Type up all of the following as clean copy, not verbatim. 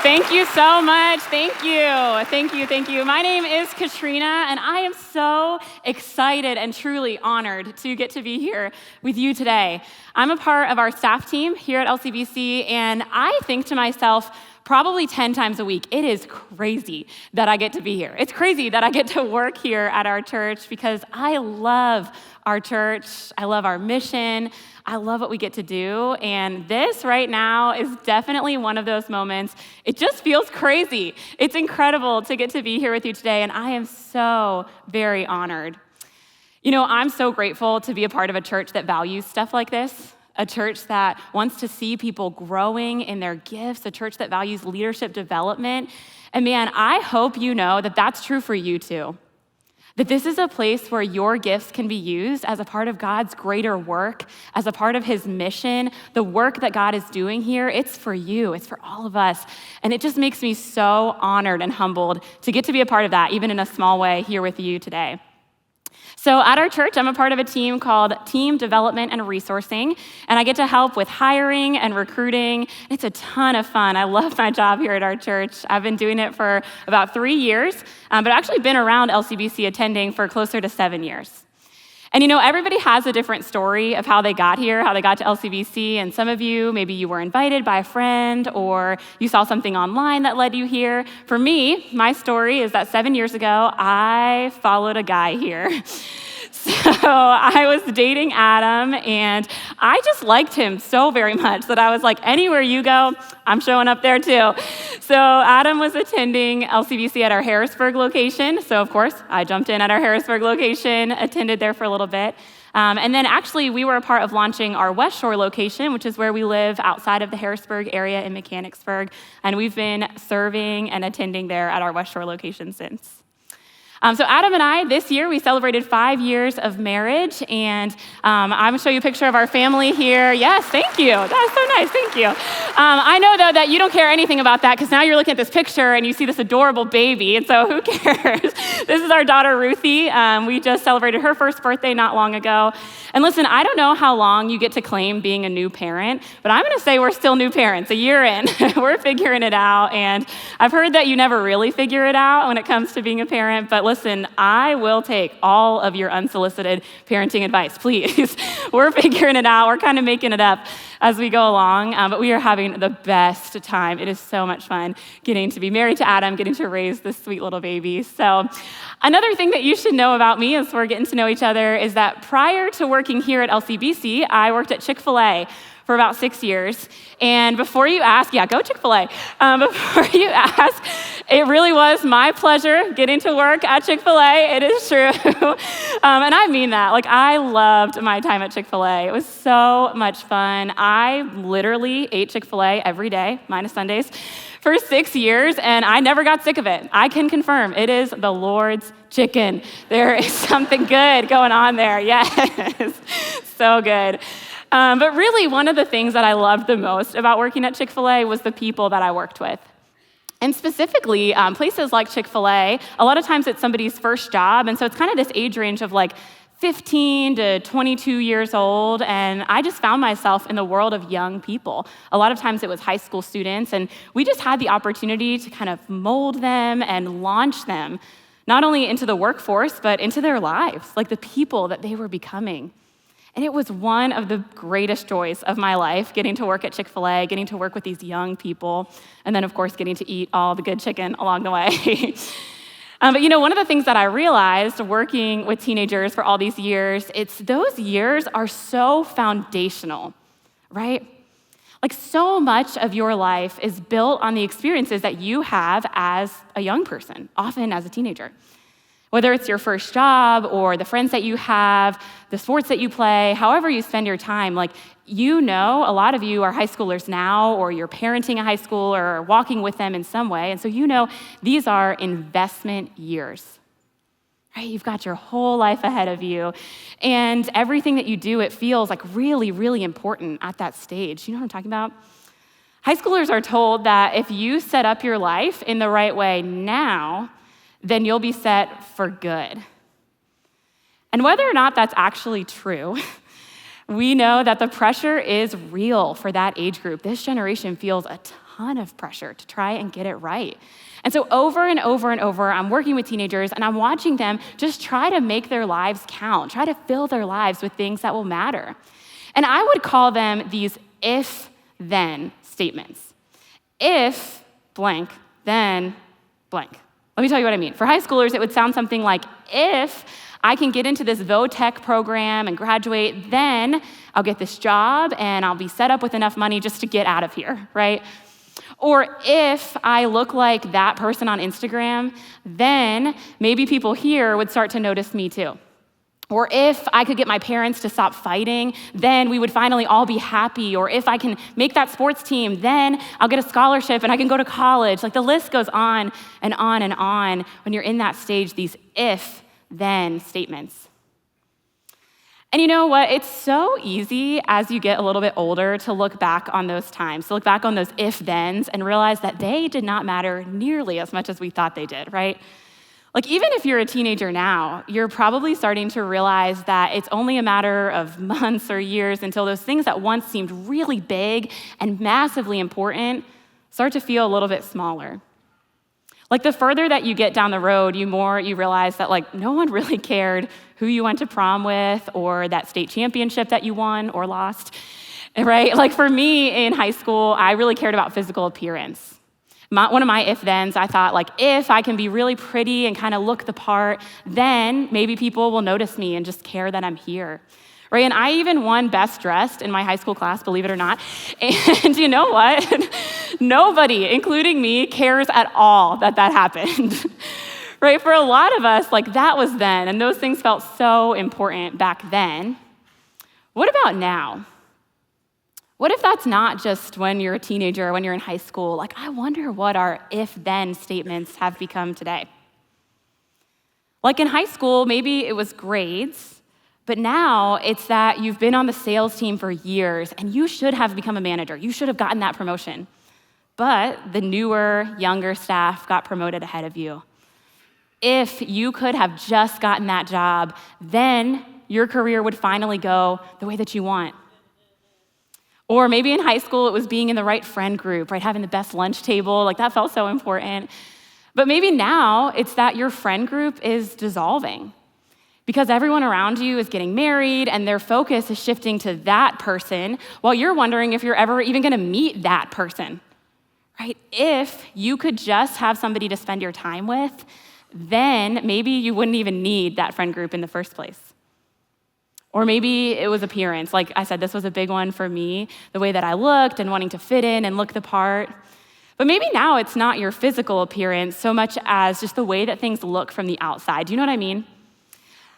Thank you so much. Thank you. My name is Katrina, and I am so excited and truly honored to get to be here with you today. I'm a part of our staff team here at LCBC, and I think to myself, probably 10 times a week, it is crazy that I get to be here. It's crazy that I get to work here at our church because I love our church. I love our mission. I love what we get to do. And this right now is definitely one of those moments. It just feels crazy. It's incredible to get to be here with you today. And I am so very honored. You know, I'm so grateful to be a part of a church that values stuff like this. A church that wants to see people growing in their gifts, a church that values leadership development. And man, I hope you know that that's true for you too. That this is a place where your gifts can be used as a part of God's greater work, as a part of his mission. The work that God is doing here, it's for you, it's for all of us. And it just makes me so honored and humbled to get to be a part of that, even in a small way here with you today. So at our church, I'm a part of a team called Team Development and Resourcing, and I get to help with hiring and recruiting. It's a ton of fun. I love my job here at our church. I've been doing it for about 3 years, but I've actually been around LCBC attending for closer to 7 years. And you know, everybody has a different story of how they got here, how they got to LCBC, and some of you, maybe you were invited by a friend or you saw something online that led you here. For me, my story is that 7 years ago, I followed a guy here. So I was dating Adam, and I just liked him so very much that I was like, anywhere you go, I'm showing up there too. So Adam was attending LCBC at our Harrisburg location. So of course, I jumped in at our Harrisburg location, attended there for a little bit. And then actually, we were a part of launching our West Shore location, which is where we live outside of the Harrisburg area in Mechanicsburg. And we've been serving and attending there at our West Shore location since. So Adam and I, this year, we celebrated 5 years of marriage, and I'm going to show you a picture of our family here. Yes, thank you. That's so nice, thank you. I know, though, that you don't care anything about that, because now you're looking at this picture, and you see this adorable baby, and so who cares? This is our daughter, Ruthie. We just celebrated her first birthday not long ago. And listen, I don't know how long you get to claim being a new parent, but I'm going to say we're still new parents, a year in. We're figuring it out, and I've heard that you never really figure it out when it comes to being a parent, but listen, I will take all of your unsolicited parenting advice, please. We're figuring it out. We're kind of making it up as we go along, but we are having the best time. It is so much fun getting to be married to Adam, getting to raise this sweet little baby. So another thing that you should know about me as we're getting to know each other is that prior to working here at LCBC, I worked at Chick-fil-A for about 6 years. And before you ask, yeah, go Chick-fil-A. Before you ask, it really was my pleasure getting to work at Chick-fil-A. It is true. And I mean that. Like, I loved my time at Chick-fil-A. It was so much fun. I literally ate Chick-fil-A every day, minus Sundays, for 6 years, and I never got sick of it. I can confirm it is the Lord's chicken. There is something good going on there. Yes, so good. But really, one of the things that I loved the most about working at Chick-fil-A was the people that I worked with. And specifically, places like Chick-fil-A, a lot of times it's somebody's first job, and so it's kind of this age range of like 15 to 22 years old, and I just found myself in the world of young people. A lot of times it was high school students, and we just had the opportunity to kind of mold them and launch them, not only into the workforce, but into their lives, like the people that they were becoming. And it was one of the greatest joys of my life, getting to work at Chick-fil-A, getting to work with these young people, and then, of course, getting to eat all the good chicken along the way. But you know, one of the things that I realized working with teenagers for all these years, it's those years are so foundational, right? Like, so much of your life is built on the experiences that you have as a young person, often as a teenager. Whether it's your first job or the friends that you have, the sports that you play, however you spend your time, like, you know, a lot of you are high schoolers now, or you're parenting a high schooler or walking with them in some way. And so you know these are investment years, right? You've got your whole life ahead of you. And everything that you do, it feels like really, really important at that stage. You know what I'm talking about? High schoolers are told that if you set up your life in the right way now, then you'll be set for good. And whether or not that's actually true, we know that the pressure is real for that age group. This generation feels a ton of pressure to try and get it right. And so over and over and over, I'm working with teenagers and I'm watching them just try to make their lives count, try to fill their lives with things that will matter. And I would call them these if-then statements. If blank, then blank. Let me tell you what I mean. For high schoolers, it would sound something like, if I can get into this vo-tech program and graduate, then I'll get this job and I'll be set up with enough money just to get out of here, right? Or if I look like that person on Instagram, then maybe people here would start to notice me too. Or if I could get my parents to stop fighting, then we would finally all be happy. Or if I can make that sports team, then I'll get a scholarship and I can go to college. Like the list goes on and on and on when you're in that stage, these if-then statements. And you know what? It's so easy as you get a little bit older to look back on those times, to look back on those if-thens and realize that they did not matter nearly as much as we thought they did, right? Like even if you're a teenager now, you're probably starting to realize that it's only a matter of months or years until those things that once seemed really big and massively important start to feel a little bit smaller. Like the further that you get down the road, the more you realize that like no one really cared who you went to prom with or that state championship that you won or lost, right? Like for me in high school, I really cared about physical appearance. One of my if-thens, I thought, like, if I can be really pretty and kind of look the part, then maybe people will notice me and just care that I'm here, right? And I even won best dressed in my high school class, believe it or not. And you know what? Nobody, including me, cares at all that happened, right? For a lot of us, like, that was then, and those things felt so important back then. What about now? What if that's not just when you're a teenager or when you're in high school? Like, I wonder what our if-then statements have become today. Like in high school, maybe it was grades, but now it's that you've been on the sales team for years and you should have become a manager. You should have gotten that promotion. But the newer, younger staff got promoted ahead of you. If you could have just gotten that job, then your career would finally go the way that you want. Or maybe in high school, it was being in the right friend group, right? Having the best lunch table, like that felt so important. But maybe now it's that your friend group is dissolving because everyone around you is getting married and their focus is shifting to that person while you're wondering if you're ever even gonna meet that person, right? If you could just have somebody to spend your time with, then maybe you wouldn't even need that friend group in the first place. Or maybe it was appearance. Like I said, this was a big one for me, the way that I looked and wanting to fit in and look the part. But maybe now it's not your physical appearance so much as just the way that things look from the outside. Do you know what I mean?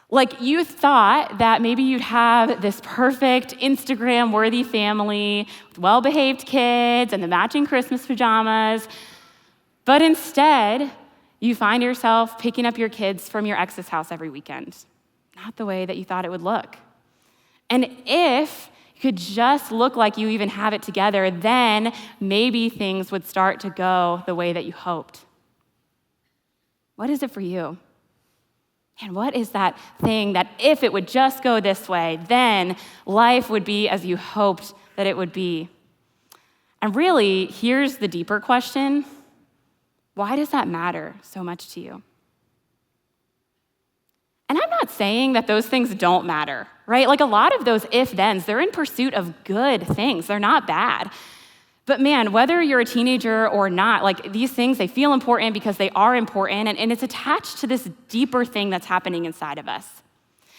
Like you thought that maybe you'd have this perfect Instagram-worthy family with well-behaved kids and the matching Christmas pajamas, but instead you find yourself picking up your kids from your ex's house every weekend. Not the way that you thought it would look. And if you could just look like you even have it together, then maybe things would start to go the way that you hoped. What is it for you? And what is that thing that if it would just go this way, then life would be as you hoped that it would be? And really, here's the deeper question. Why does that matter so much to you? And I'm not saying that those things don't matter, right? Like a lot of those if-thens, they're in pursuit of good things. They're not bad. But man, whether you're a teenager or not, like these things, they feel important because they are important, and it's attached to this deeper thing that's happening inside of us.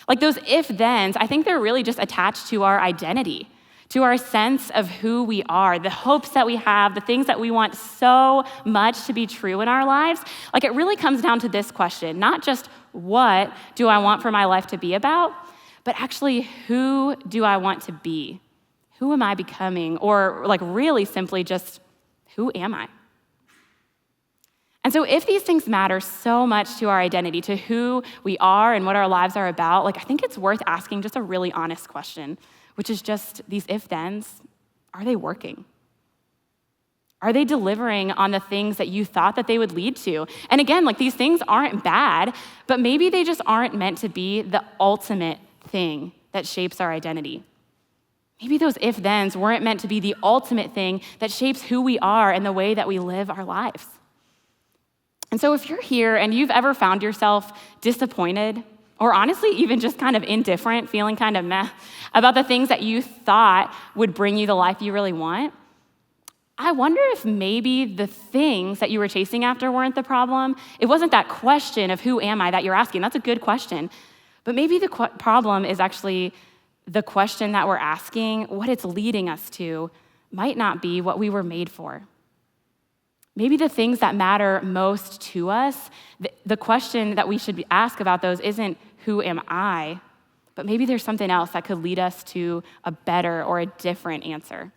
Like those if-thens, I think they're really just attached to our identity, to our sense of who we are, the hopes that we have, the things that we want so much to be true in our lives. Like it really comes down to this question, not just what do I want for my life to be about, but actually who do I want to be? Who am I becoming? Or like really simply just who am I? And so if these things matter so much to our identity, to who we are and what our lives are about, like I think it's worth asking just a really honest question, which is just these if-thens, are they working? Are they delivering on the things that you thought that they would lead to? And again, like these things aren't bad, but maybe they just aren't meant to be the ultimate thing that shapes our identity. Maybe those if-thens weren't meant to be the ultimate thing that shapes who we are and the way that we live our lives. And so if you're here and you've ever found yourself disappointed, or honestly even just kind of indifferent, feeling kind of meh about the things that you thought would bring you the life you really want, I wonder if maybe the things that you were chasing after weren't the problem. It wasn't that question of who am I that you're asking. That's a good question. But maybe the problem is actually the question that we're asking, what it's leading us to, might not be what we were made for. Maybe the things that matter most to us, the question that we should ask about those isn't who am I, but maybe there's something else that could lead us to a better or a different answer.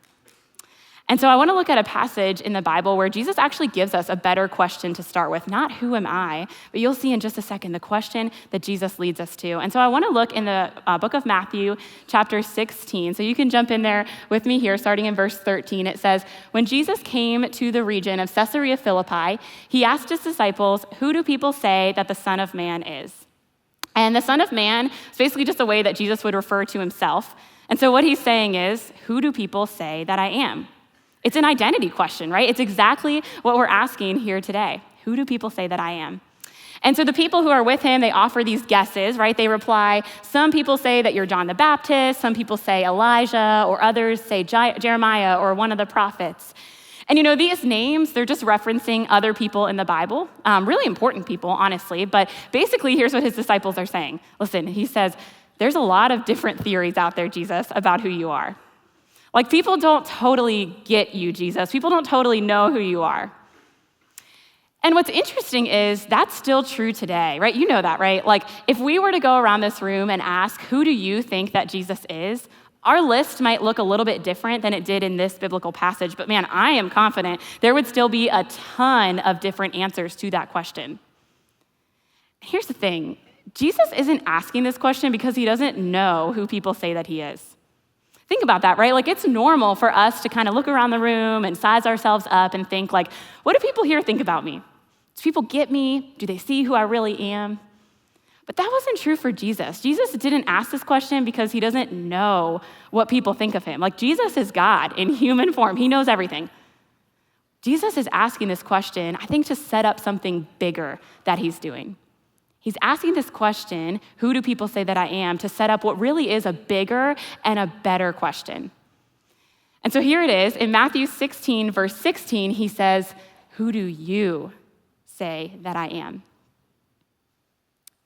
And so I want to look at a passage in the Bible where Jesus actually gives us a better question to start with, not who am I, but you'll see in just a second the question that Jesus leads us to. And so I want to look in the book of Matthew, chapter 16. So you can jump in there with me here, starting in verse 13. It says, when Jesus came to the region of Caesarea Philippi, he asked his disciples, who do people say that the Son of Man is? And the Son of Man is basically just a way that Jesus would refer to himself. And so what he's saying is, who do people say that I am? It's an identity question, right? It's exactly what we're asking here today. Who do people say that I am? And so the people who are with him, they offer these guesses, right? They reply, some people say that you're John the Baptist, some people say Elijah, or others say Jeremiah or one of the prophets. And these names, they're just referencing other people in the Bible, really important people, honestly. But basically, here's what his disciples are saying. Listen, he says, there's a lot of different theories out there, Jesus, about who you are. Like, people don't totally get you, Jesus. People don't totally know who you are. And what's interesting is that's still true today, right? You know that, right? Like, if we were to go around this room and ask, who do you think that Jesus is? Our list might look a little bit different than it did in this biblical passage, but man, I am confident there would still be a ton of different answers to that question. Here's the thing. Jesus isn't asking this question because he doesn't know who people say that he is. Think about that, right? Like, it's normal for us to kind of look around the room and size ourselves up and think, like, what do people here think about me? Do people get me? Do they see who I really am? But that wasn't true for Jesus. Jesus didn't ask this question because he doesn't know what people think of him. Like, Jesus is God in human form. He knows everything. Jesus is asking this question, I think, to set up something bigger that he's doing. He's asking this question, who do people say that I am, to set up what really is a bigger and a better question. And so here it is. In Matthew 16, verse 16, he says, who do you say that I am?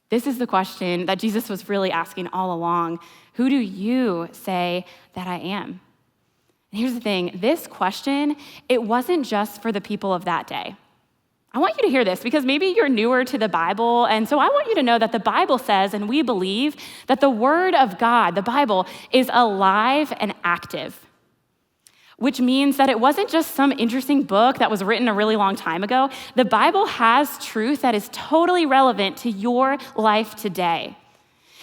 This is the question that Jesus was really asking all along. Who do you say that I am? And here's the thing. This question, it wasn't just for the people of that day. I want you to hear this because maybe you're newer to the Bible, and so I want you to know that the Bible says, and we believe, that the Word of God, the Bible, is alive and active, which means that it wasn't just some interesting book that was written a really long time ago. The Bible has truth that is totally relevant to your life today.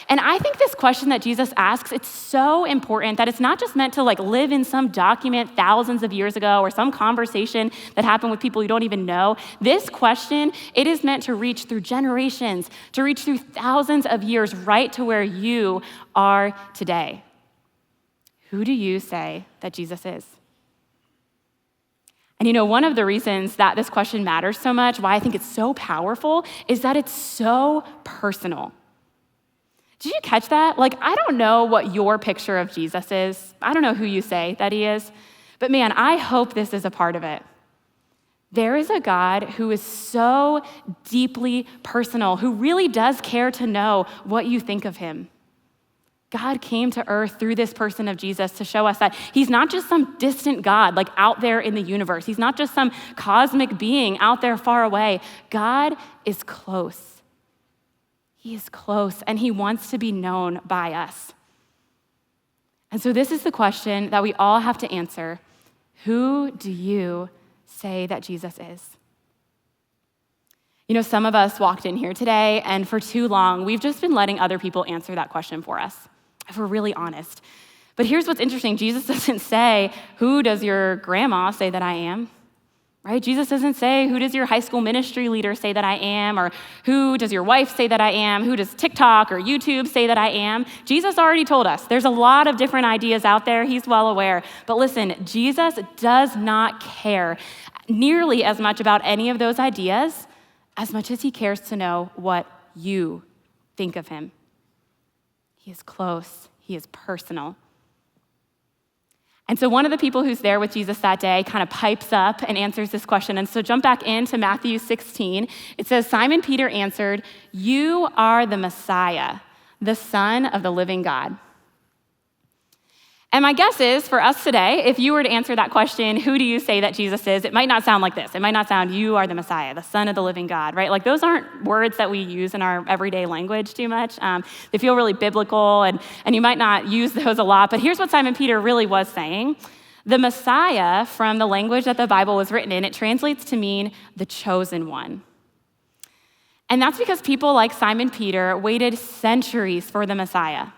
And I think this question that Jesus asks, it's so important that it's not just meant to live in some document thousands of years ago or some conversation that happened with people you don't even know. This question, it is meant to reach through generations, to reach through thousands of years right to where you are today. Who do you say that Jesus is? And one of the reasons that this question matters so much, why I think it's so powerful, is that it's so personal. Did you catch that? I don't know what your picture of Jesus is. I don't know who you say that he is. But man, I hope this is a part of it. There is a God who is so deeply personal, who really does care to know what you think of him. God came to earth through this person of Jesus to show us that he's not just some distant God, out there in the universe. He's not just some cosmic being out there far away. God is close. He is close, and he wants to be known by us. And so this is the question that we all have to answer. Who do you say that Jesus is? Some of us walked in here today, and for too long, we've just been letting other people answer that question for us, if we're really honest. But here's what's interesting. Jesus doesn't say, who does your grandma say that I am? right? Jesus doesn't say, who does your high school ministry leader say that I am? Or who does your wife say that I am? Who does TikTok or YouTube say that I am? Jesus already told us. There's a lot of different ideas out there. He's well aware. But listen, Jesus does not care nearly as much about any of those ideas as much as he cares to know what you think of him. He is close. He is personal. And so one of the people who's there with Jesus that day kind of pipes up and answers this question. And so jump back into Matthew 16. It says, Simon Peter answered, "You are the Messiah, the Son of the living God." And my guess is for us today, if you were to answer that question, who do you say that Jesus is? It might not sound like this. It might not sound, you are the Messiah, the Son of the living God, right? Like those aren't words that we use in our everyday language too much. They feel really biblical and you might not use those a lot. But here's what Simon Peter really was saying. The Messiah, from the language that the Bible was written in, it translates to mean the chosen one. And that's because people like Simon Peter waited centuries for the Messiah,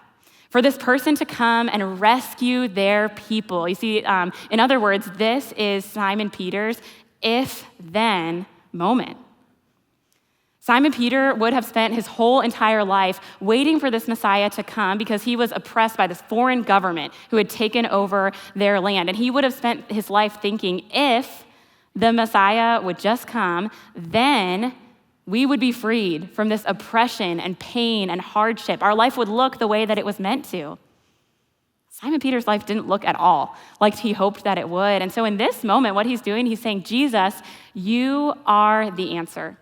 for this person to come and rescue their people. You see, in other words, this is Simon Peter's if-then moment. Simon Peter would have spent his whole entire life waiting for this Messiah to come because he was oppressed by this foreign government who had taken over their land. And he would have spent his life thinking, if the Messiah would just come, then we would be freed from this oppression and pain and hardship. Our life would look the way that it was meant to. Simon Peter's life didn't look at all like he hoped that it would. And so in this moment, what he's doing, he's saying, Jesus, you are the answer.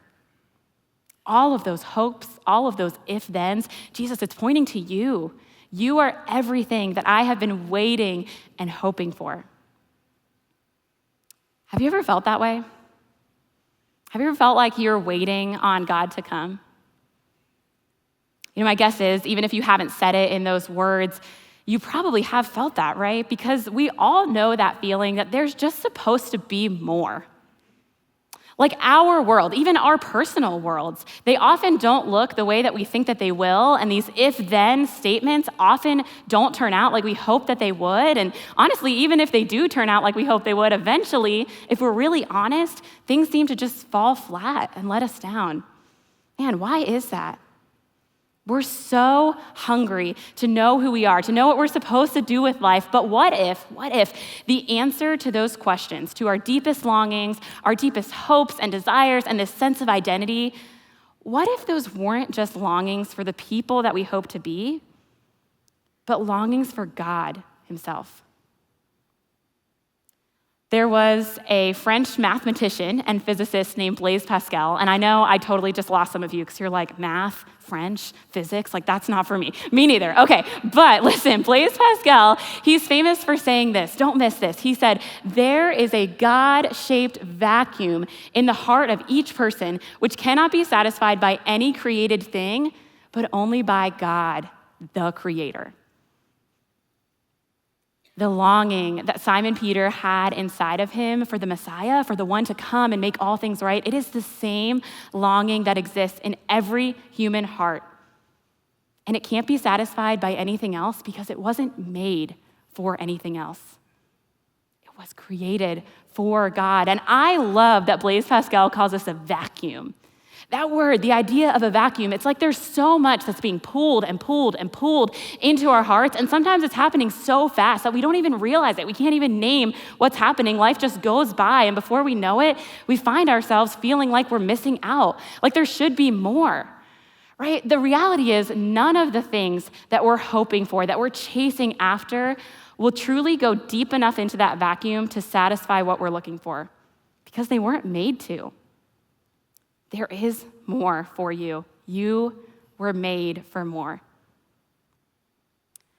All of those hopes, all of those if-thens, Jesus, it's pointing to you. You are everything that I have been waiting and hoping for. Have you ever felt that way? Have you ever felt like you're waiting on God to come? You know, my guess is, even if you haven't said it in those words, you probably have felt that, right? Because we all know that feeling that there's just supposed to be more. Like our world, even our personal worlds, they often don't look the way that we think that they will, and these if-then statements often don't turn out like we hope that they would. And honestly, even if they do turn out like we hope they would, eventually, if we're really honest, things seem to just fall flat and let us down. Man, why is that? We're so hungry to know who we are, to know what we're supposed to do with life. But what if the answer to those questions, to our deepest longings, our deepest hopes and desires, and this sense of identity, what if those weren't just longings for the people that we hope to be, but longings for God himself? There was a French mathematician and physicist named Blaise Pascal, and I know I totally just lost some of you because you're like, math, French, physics, like that's not for me. Me neither. Okay, but listen, Blaise Pascal, he's famous for saying this. Don't miss this. He said, there is a God-shaped vacuum in the heart of each person which cannot be satisfied by any created thing, but only by God, the Creator. The longing that Simon Peter had inside of him for the Messiah, for the one to come and make all things right, it is the same longing that exists in every human heart. And it can't be satisfied by anything else because it wasn't made for anything else. It was created for God. And I love that Blaise Pascal calls this a vacuum. That word, the idea of a vacuum, it's like there's so much that's being pulled and pulled and pulled into our hearts, and sometimes it's happening so fast that we don't even realize it. We can't even name what's happening. Life just goes by, and before we know it, we find ourselves feeling like we're missing out, like there should be more, right? The reality is none of the things that we're hoping for, that we're chasing after, will truly go deep enough into that vacuum to satisfy what we're looking for, because they weren't made to. There is more for you. You were made for more.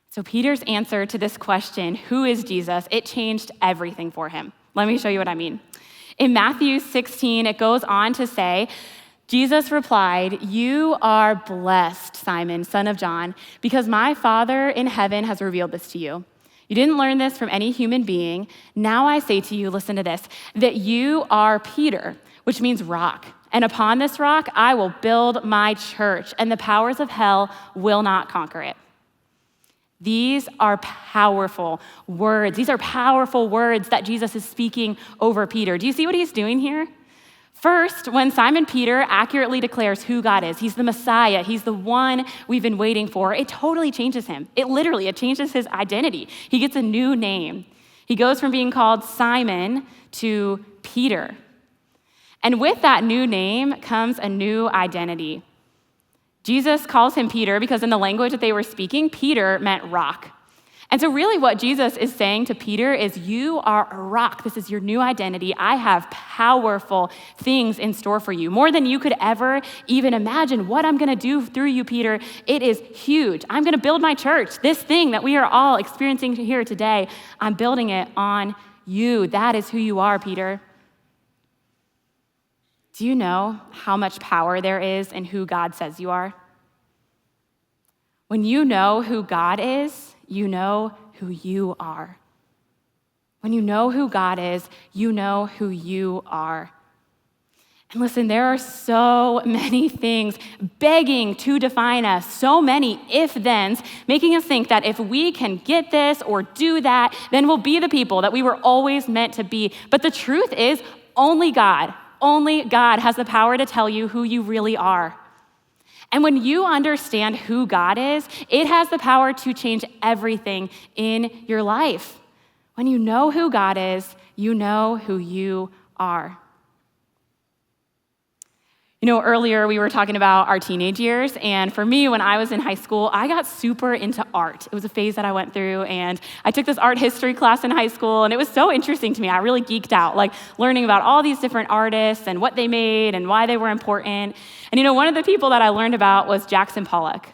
So Peter's answer to this question, who is Jesus? It changed everything for him. Let me show you what I mean. In Matthew 16, it goes on to say, Jesus replied, "You are blessed, Simon, son of John, because my Father in heaven has revealed this to you. You didn't learn this from any human being. Now I say to you, listen to this, that you are Peter, which means rock. And upon this rock, I will build my church, and the powers of hell will not conquer it." These are powerful words. These are powerful words that Jesus is speaking over Peter. Do you see what he's doing here? First, when Simon Peter accurately declares who God is, he's the Messiah, he's the one we've been waiting for, it totally changes him. It changes his identity. He gets a new name. He goes from being called Simon to Peter. And with that new name comes a new identity. Jesus calls him Peter because in the language that they were speaking, Peter meant rock. And so really what Jesus is saying to Peter is, you are a rock. This is your new identity. I have powerful things in store for you, more than you could ever even imagine. What I'm going to do through you, Peter, it is huge. I'm going to build my church. This thing that we are all experiencing here today, I'm building it on you. That is who you are, Peter. Do you know how much power there is in who God says you are? When you know who God is, you know who you are. When you know who God is, you know who you are. And listen, there are so many things begging to define us, so many if-thens, making us think that if we can get this or do that, then we'll be the people that we were always meant to be. But the truth is, only God has the power to tell you who you really are. And when you understand who God is, it has the power to change everything in your life. When you know who God is, you know who you are. You know, earlier we were talking about our teenage years, and for me, when I was in high school, I got super into art. It was a phase that I went through, and I took this art history class in high school, and it was so interesting to me. I really geeked out, like learning about all these different artists and what they made and why they were important. And you know, one of the people that I learned about was Jackson Pollock.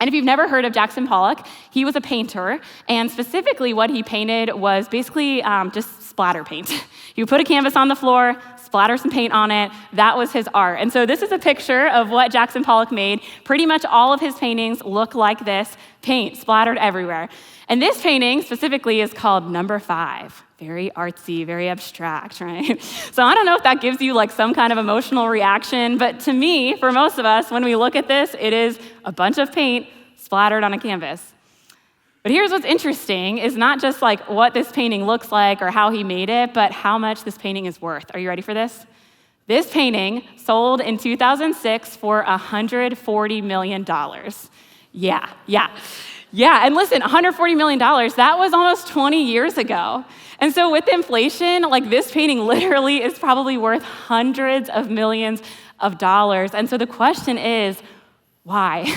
And if you've never heard of Jackson Pollock, he was a painter, and specifically what he painted was basically just splatter paint. He would put a canvas on the floor, splatter some paint on it. That was his art. And so this is a picture of what Jackson Pollock made. Pretty much all of his paintings look like this, paint splattered everywhere. And this painting specifically is called Number 5. Very artsy, very abstract, right? So I don't know if that gives you like some kind of emotional reaction, but to me, for most of us, when we look at this, it is a bunch of paint splattered on a canvas. But here's what's interesting, is not just like what this painting looks like or how he made it, but how much this painting is worth. Are you ready for this? This painting sold in 2006 for $140 million. Yeah. And listen, $140 million, that was almost 20 years ago. And so with inflation, like this painting literally is probably worth hundreds of millions of dollars. And so the question is, why?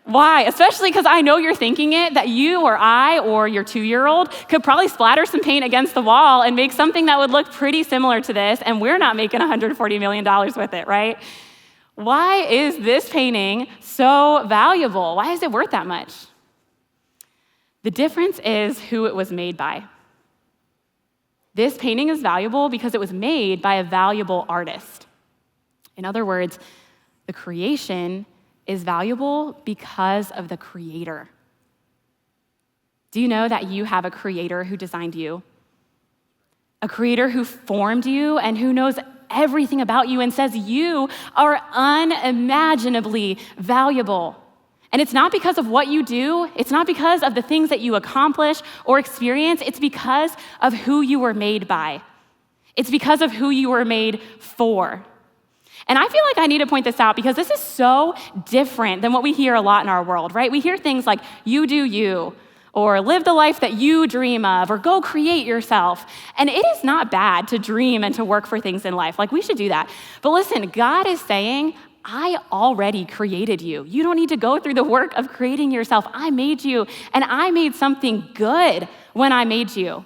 Why? Especially because I know you're thinking it, that you or I or your 2-year-old could probably splatter some paint against the wall and make something that would look pretty similar to this, and we're not making $140 million with it, right? Why is this painting so valuable? Why is it worth that much? The difference is who it was made by. This painting is valuable because it was made by a valuable artist. In other words, the creation is valuable because of the creator. Do you know that you have a creator who designed you? A creator who formed you and who knows everything about you and says you are unimaginably valuable. And it's not because of what you do, it's not because of the things that you accomplish or experience, it's because of who you were made by. It's because of who you were made for. And I feel like I need to point this out because this is so different than what we hear a lot in our world, right? We hear things like, you do you, or live the life that you dream of, or go create yourself. And it is not bad to dream and to work for things in life. Like, we should do that. But listen, God is saying, I already created you. You don't need to go through the work of creating yourself. I made you, and I made something good when I made you.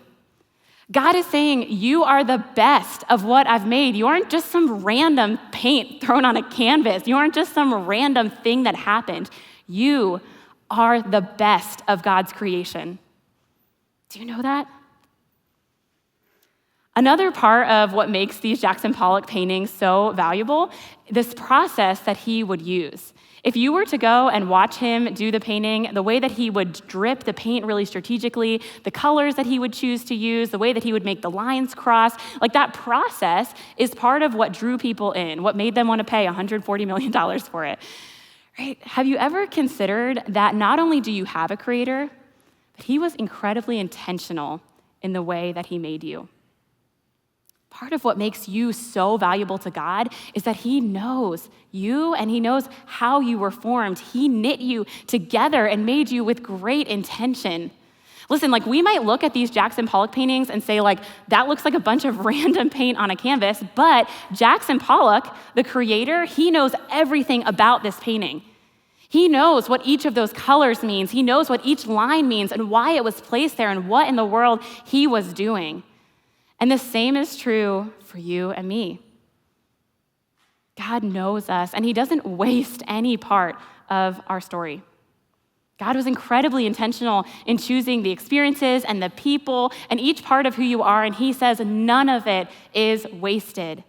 God is saying, you are the best of what I've made. You aren't just some random paint thrown on a canvas. You aren't just some random thing that happened. You are the best of God's creation. Do you know that? Another part of what makes these Jackson Pollock paintings so valuable, this process that he would use. If you were to go and watch him do the painting, the way that he would drip the paint really strategically, the colors that he would choose to use, the way that he would make the lines cross, like that process is part of what drew people in, what made them want to pay $140 million for it. right? Have you ever considered that not only do you have a creator, but he was incredibly intentional in the way that he made you? Part of what makes you so valuable to God is that he knows you and he knows how you were formed. He knit you together and made you with great intention. Listen, like we might look at these Jackson Pollock paintings and say like, that looks like a bunch of random paint on a canvas, but Jackson Pollock, the creator, he knows everything about this painting. He knows what each of those colors means. He knows what each line means and why it was placed there and what in the world he was doing. And the same is true for you and me. God knows us, and he doesn't waste any part of our story. God was incredibly intentional in choosing the experiences and the people and each part of who you are, and he says none of it is wasted.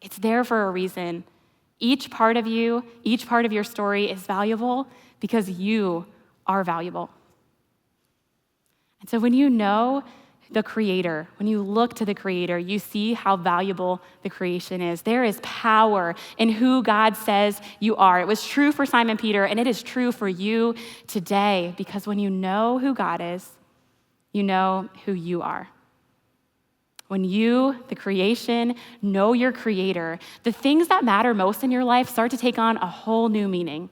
It's there for a reason. Each part of you, each part of your story is valuable because you are valuable. And so when you know the creator, when you look to the creator, you see how valuable the creation is. There is power in who God says you are. It was true for Simon Peter, and it is true for you today, because when you know who God is, you know who you are. When you, the creation, know your creator, the things that matter most in your life start to take on a whole new meaning.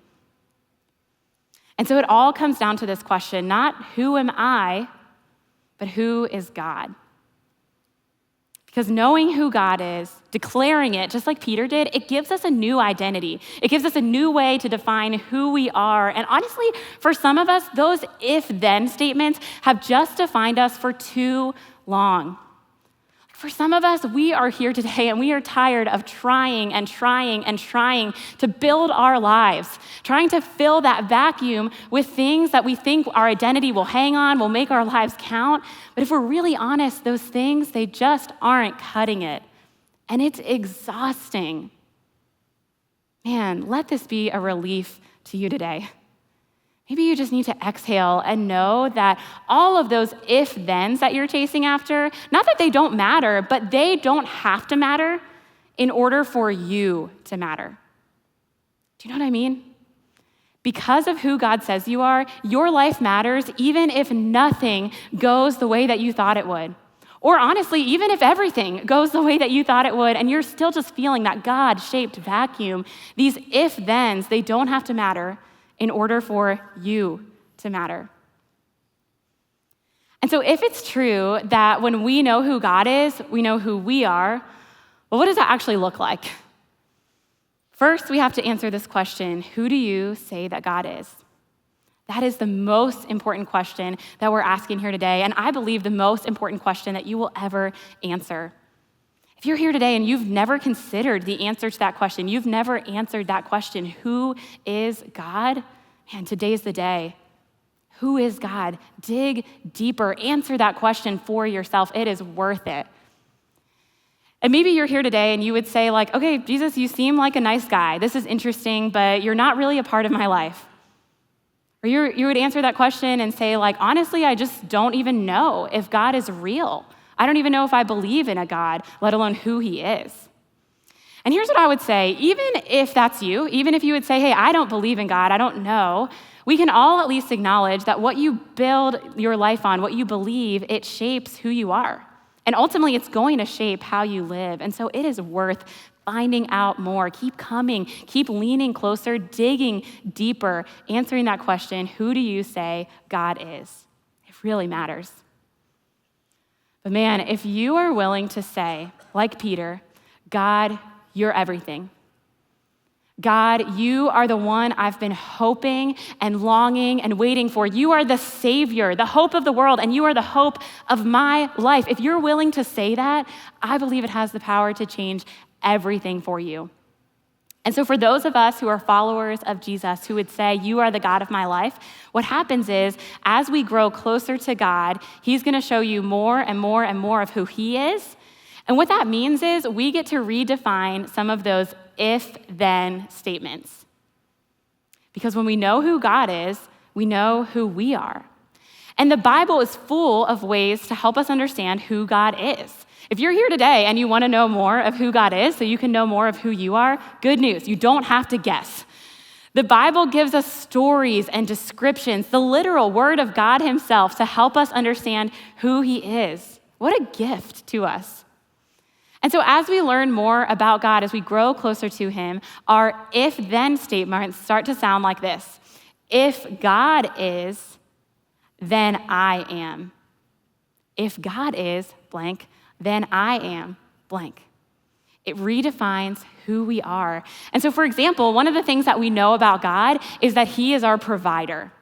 And so it all comes down to this question, not who am I, but who is God? Because knowing who God is, declaring it, just like Peter did, it gives us a new identity. It gives us a new way to define who we are. And honestly, for some of us, those if-then statements have just defined us for too long. For some of us, we are here today and we are tired of trying to build our lives, trying to fill that vacuum with things that we think our identity will hang on, will make our lives count. But if we're really honest, those things, they just aren't cutting it. And it's exhausting. Man, let this be a relief to you today. Maybe you just need to exhale and know that all of those if-thens that you're chasing after, not that they don't matter, but they don't have to matter in order for you to matter. Do you know what I mean? Because of who God says you are, your life matters even if nothing goes the way that you thought it would. Or honestly, even if everything goes the way that you thought it would and you're still just feeling that God-shaped vacuum, these if-thens, they don't have to matter in order for you to matter. And so if it's true that when we know who God is, we know who we are, well, what does that actually look like? First, we have to answer this question, who do you say that God is? That is the most important question that we're asking here today, and I believe the most important question that you will ever answer. If you're here today and you've never considered the answer to that question, you've never answered that question, who is God? Man, today's the day. Who is God? Dig deeper. Answer that question for yourself. It is worth it. And maybe you're here today and you would say like, okay, Jesus, you seem like a nice guy. This is interesting, but you're not really a part of my life. Or you would answer that question and say like, honestly, I just don't even know if God is real. I don't even know if I believe in a God, let alone who he is. And here's what I would say, even if that's you, even if you would say, hey, I don't believe in God, I don't know, we can all at least acknowledge that what you build your life on, what you believe, it shapes who you are. And ultimately, it's going to shape how you live. And so it is worth finding out more. Keep coming, keep leaning closer, digging deeper, answering that question, who do you say God is? It really matters. But man, if you are willing to say, like Peter, God, you're everything. God, you are the one I've been hoping and longing and waiting for. You are the Savior, the hope of the world, and you are the hope of my life. If you're willing to say that, I believe it has the power to change everything for you. And so for those of us who are followers of Jesus, who would say, you are the God of my life, what happens is, as we grow closer to God, he's gonna show you more and more and more of who he is. And what that means is we get to redefine some of those if-then statements. Because when we know who God is, we know who we are. And the Bible is full of ways to help us understand who God is. If you're here today and you want to know more of who God is so you can know more of who you are, good news, you don't have to guess. The Bible gives us stories and descriptions, the literal word of God himself, to help us understand who he is. What a gift to us. And so as we learn more about God, as we grow closer to him, our if-then statements start to sound like this. If God is, then I am. If God is blank, then I am blank. It redefines who we are. And so, for example, one of the things that we know about God is that he is our provider.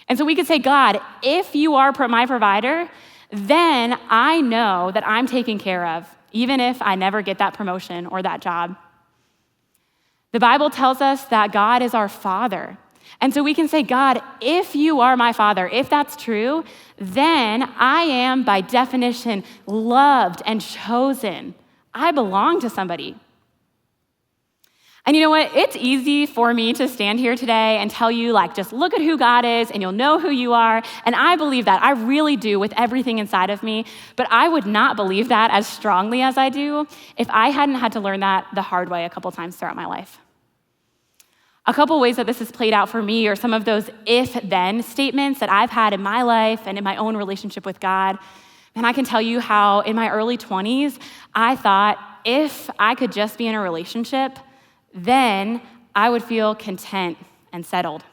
And so we could say, God, if you are my provider, then I know that I'm taken care of, even if I never get that promotion or that job. The Bible tells us that God is our Father. And so we can say, God, if you are my Father, if that's true, then I am, by definition, loved and chosen. I belong to somebody. And you know what? It's easy for me to stand here today and tell you, just look at who God is and you'll know who you are. And I believe that. I really do with everything inside of me. But I would not believe that as strongly as I do if I hadn't had to learn that the hard way a couple times throughout my life. A couple ways that this has played out for me are some of those if-then statements that I've had in my life and in my own relationship with God. And I can tell you how in my early 20s, I thought if I could just be in a relationship, then I would feel content and settled.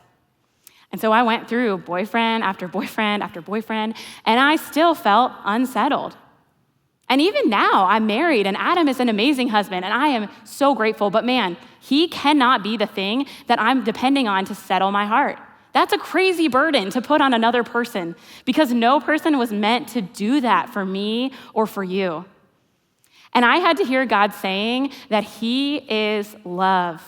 And so I went through boyfriend after boyfriend after boyfriend, and I still felt unsettled. And even now, I'm married, and Adam is an amazing husband, and I am so grateful. But man, he cannot be the thing that I'm depending on to settle my heart. That's a crazy burden to put on another person because no person was meant to do that for me or for you. And I had to hear God saying that he is love,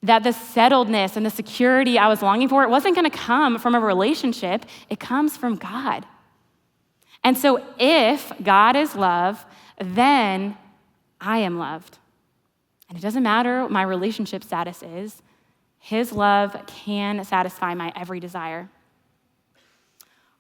that the settledness and the security I was longing for, it wasn't going to come from a relationship. It comes from God. And so if God is love, then I am loved. And it doesn't matter what my relationship status is. His love can satisfy my every desire.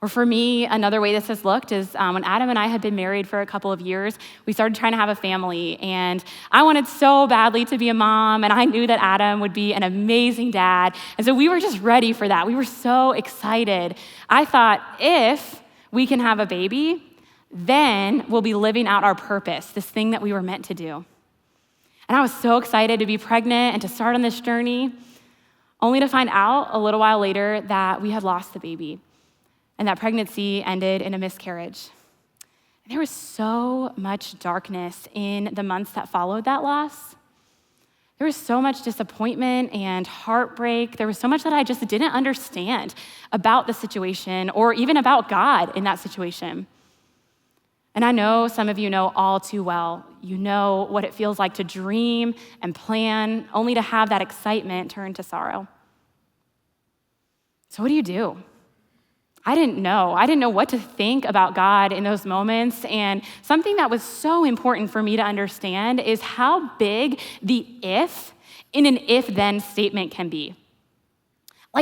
Or for me, another way this has looked is when Adam and I had been married for a couple of years, we started trying to have a family. And I wanted so badly to be a mom, and I knew that Adam would be an amazing dad. And so we were just ready for that. We were so excited. I thought, if we can have a baby, then we'll be living out our purpose, this thing that we were meant to do. And I was so excited to be pregnant and to start on this journey, only to find out a little while later that we had lost the baby and that pregnancy ended in a miscarriage. And there was so much darkness in the months that followed that loss. There was so much disappointment and heartbreak. There was so much that I just didn't understand about the situation or even about God in that situation. And I know some of you know all too well. You know what it feels like to dream and plan, only to have that excitement turn to sorrow. So what do? I didn't know. I didn't know what to think about God in those moments. And something that was so important for me to understand is how big the if in an if-then statement can be.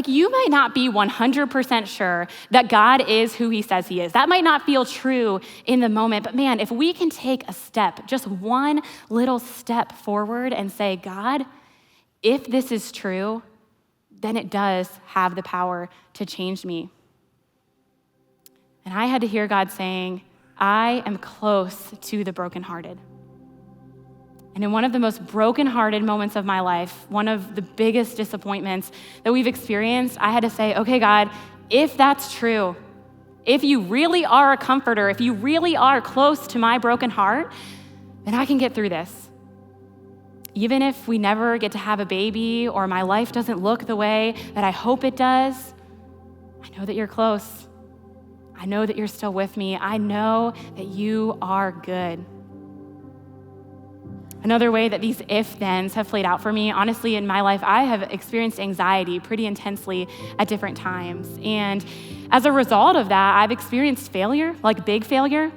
You might not be 100% sure that God is who he says he is. That might not feel true in the moment, but man, if we can take a step, just one little step forward and say, God, if this is true, then it does have the power to change me. And I had to hear God saying, I am close to the brokenhearted. And in one of the most brokenhearted moments of my life, one of the biggest disappointments that we've experienced, I had to say, okay, God, if that's true, if you really are a comforter, if you really are close to my broken heart, then I can get through this. Even if we never get to have a baby or my life doesn't look the way that I hope it does, I know that you're close. I know that you're still with me. I know that you are good. Another way that these if-thens have played out for me, honestly, in my life, I have experienced anxiety pretty intensely at different times. And as a result of that, I've experienced failure, big failure,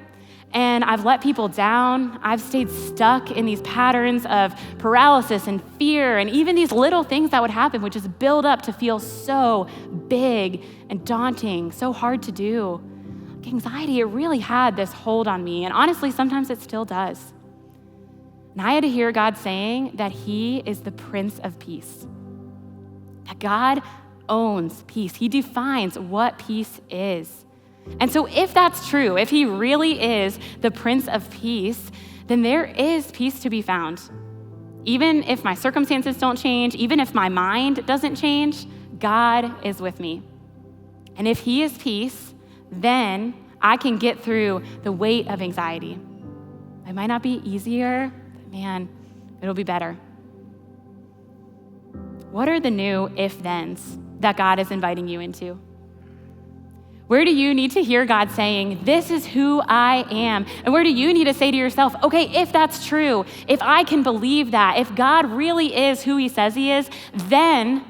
and I've let people down. I've stayed stuck in these patterns of paralysis and fear, and even these little things that would happen would just build up to feel so big and daunting, so hard to do. Anxiety, it really had this hold on me, and honestly, sometimes it still does. And I had to hear God saying that he is the Prince of Peace. that God owns peace. He defines what peace is. And so if that's true, if he really is the Prince of Peace, then there is peace to be found. Even if my circumstances don't change, even if my mind doesn't change, God is with me. And if he is peace, then I can get through the weight of anxiety. It might not be easier, but man, it'll be better. What are the new if-thens that God is inviting you into? Where do you need to hear God saying, this is who I am? And where do you need to say to yourself, okay, if that's true, if I can believe that, if God really is who he says he is, then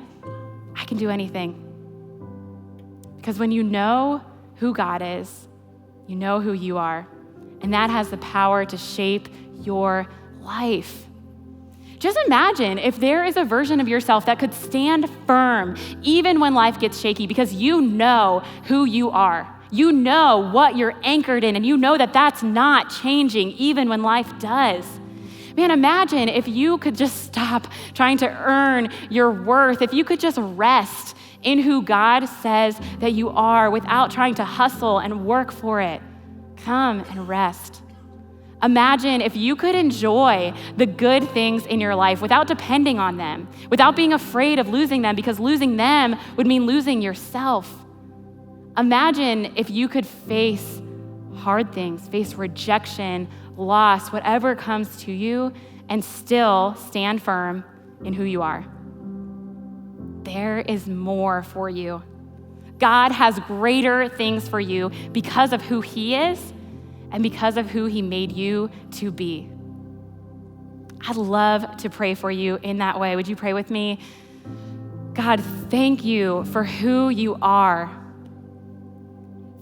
I can do anything. Because when you know who God is, you know who you are. And that has the power to shape your life. Just imagine if there is a version of yourself that could stand firm even when life gets shaky because you know who you are. You know what you're anchored in, and you know that that's not changing even when life does. Man, imagine if you could just stop trying to earn your worth, if you could just rest in who God says that you are without trying to hustle and work for it. Come and rest. Imagine if you could enjoy the good things in your life without depending on them, without being afraid of losing them, because losing them would mean losing yourself. Imagine if you could face hard things, face rejection, loss, whatever comes to you, and still stand firm in who you are. There is more for you. God has greater things for you because of who he is and because of who he made you to be. I'd love to pray for you in that way. Would you pray with me? God, thank you for who you are.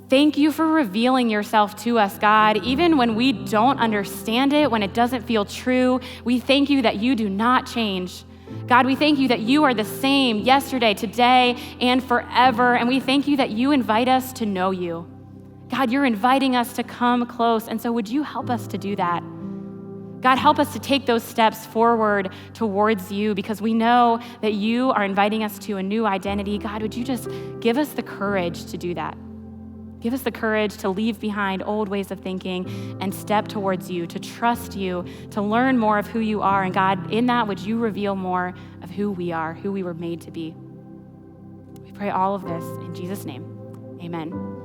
Thank you for revealing yourself to us, God, even when we don't understand it, when it doesn't feel true. We thank you that you do not change. God, we thank you that you are the same yesterday, today, and forever. And we thank you that you invite us to know you. God, you're inviting us to come close. And so would you help us to do that? God, help us to take those steps forward towards you because we know that you are inviting us to a new identity. God, would you just give us the courage to do that? Give us the courage to leave behind old ways of thinking and step towards you, to trust you, to learn more of who you are. And God, in that, would you reveal more of who we are, who we were made to be? We pray all of this in Jesus' name. Amen.